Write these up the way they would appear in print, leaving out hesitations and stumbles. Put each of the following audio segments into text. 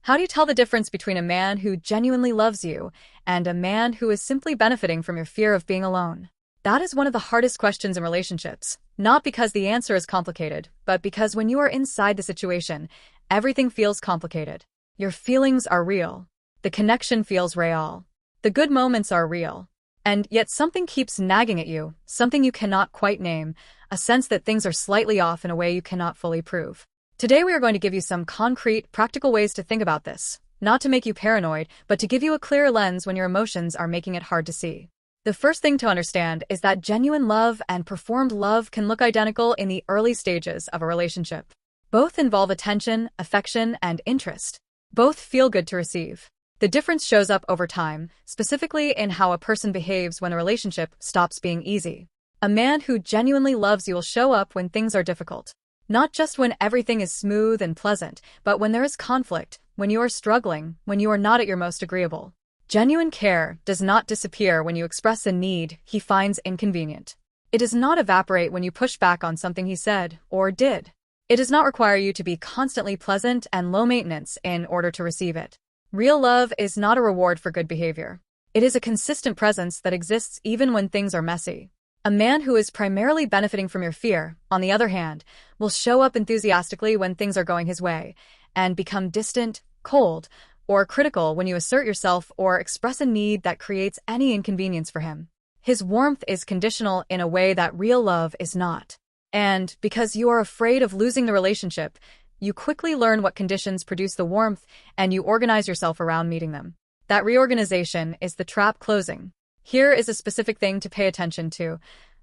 How do you tell the difference between a man who genuinely loves you and a man who is simply benefiting from your fear of being alone? That is one of the hardest questions in relationships, not because the answer is complicated, but because when you are inside the situation, everything feels complicated. Your feelings are real. The connection feels real. The good moments are real. And yet something keeps nagging at you, something you cannot quite name, a sense that things are slightly off in a way you cannot fully prove. Today we are going to give you some concrete, practical ways to think about this, not to make you paranoid, but to give you a clearer lens when your emotions are making it hard to see. The first thing to understand is that genuine love and performed love can look identical in the early stages of a relationship. Both involve attention, affection, and interest. Both feel good to receive. The difference shows up over time, specifically in how a person behaves when a relationship stops being easy. A man who genuinely loves you will show up when things are difficult. Not just when everything is smooth and pleasant, but when there is conflict, when you are struggling, when you are not at your most agreeable. Genuine care does not disappear when you express a need he finds inconvenient. It does not evaporate when you push back on something he said or did. It does not require you to be constantly pleasant and low maintenance in order to receive it. Real love is not a reward for good behavior. It is a consistent presence that exists even when things are messy. A man who is primarily benefiting from your fear, on the other hand, will show up enthusiastically when things are going his way, and become distant, cold, or critical when you assert yourself or express a need that creates any inconvenience for him. His warmth is conditional in a way that real love is not. And because you are afraid of losing the relationship, you quickly learn what conditions produce the warmth and you organize yourself around meeting them. That reorganization is the trap closing. Here is a specific thing to pay attention to.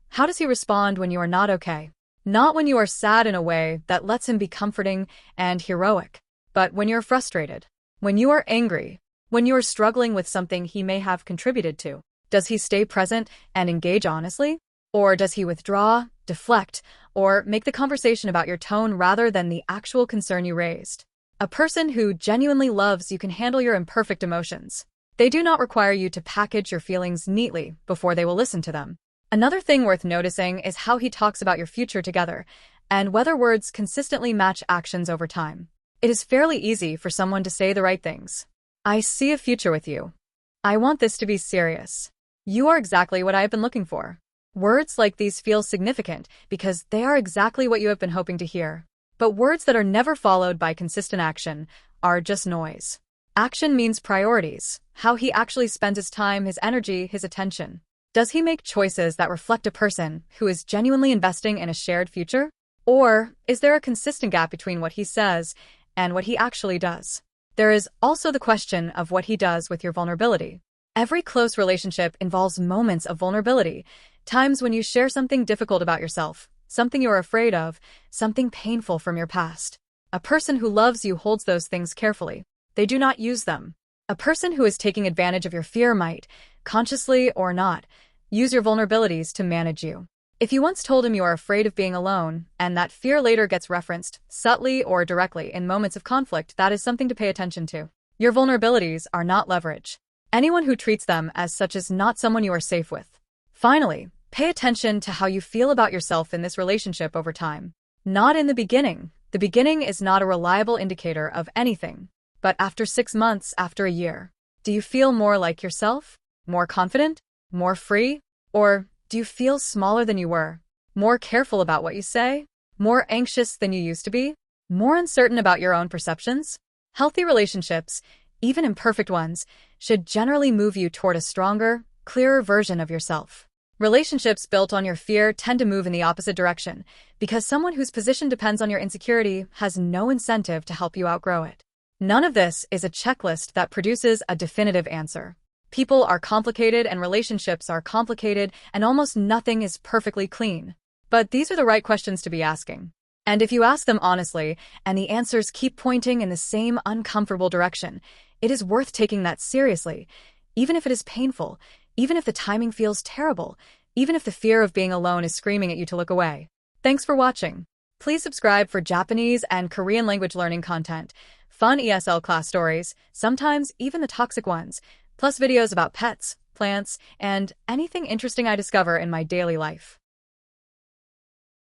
How does he respond when you are not okay? Not when you are sad in a way that lets him be comforting and heroic, but when you're frustrated. When you are angry, when you are struggling with something he may have contributed to. Does he stay present and engage honestly? Or does he withdraw, deflect, or make the conversation about your tone rather than the actual concern you raised? A person who genuinely loves you can handle your imperfect emotions. They do not require you to package your feelings neatly before they will listen to them. Another thing worth noticing is how he talks about your future together, and whether words consistently match actions over time. It is fairly easy for someone to say the right things. I see a future with you. I want this to be serious. You are exactly what I have been looking for. Words like these feel significant because they are exactly what you have been hoping to hear. But words that are never followed by consistent action are just noise. Action means priorities, how he actually spends his time, his energy, his attention. Does he make choices that reflect a person who is genuinely investing in a shared future? Or is there a consistent gap between what he says and what he actually does? There is also the question of what he does with your vulnerability. Every close relationship involves moments of vulnerability, times when you share something difficult about yourself, something you are afraid of, something painful from your past. A person who loves you holds those things carefully. They do not use them. A person who is taking advantage of your fear might, consciously or not, use your vulnerabilities to manage you. If you once told him you are afraid of being alone, and that fear later gets referenced, subtly or directly, in moments of conflict, that is something to pay attention to. Your vulnerabilities are not leverage. Anyone who treats them as such is not someone you are safe with. Finally, pay attention to how you feel about yourself in this relationship over time. Not in the beginning. The beginning is not a reliable indicator of anything. But after 6 months, after a year, do you feel more like yourself? More confident? More free? Or do you feel smaller than you were? More careful about what you say? More anxious than you used to be? More uncertain about your own perceptions? Healthy relationships, even imperfect ones, should generally move you toward a stronger, clearer version of yourself. Relationships built on your fear tend to move in the opposite direction, because someone whose position depends on your insecurity has no incentive to help you outgrow it. None of this is a checklist that produces a definitive answer. People are complicated and relationships are complicated, and almost nothing is perfectly clean. But these are the right questions to be asking. And if you ask them honestly, and the answers keep pointing in the same uncomfortable direction, it is worth taking that seriously, even if it is painful, even if the timing feels terrible, even if the fear of being alone is screaming at you to look away. Thanks for watching. Please subscribe for Japanese and Korean language learning content, fun ESL class stories, sometimes even the toxic ones, plus videos about pets, plants, and anything interesting I discover in my daily life.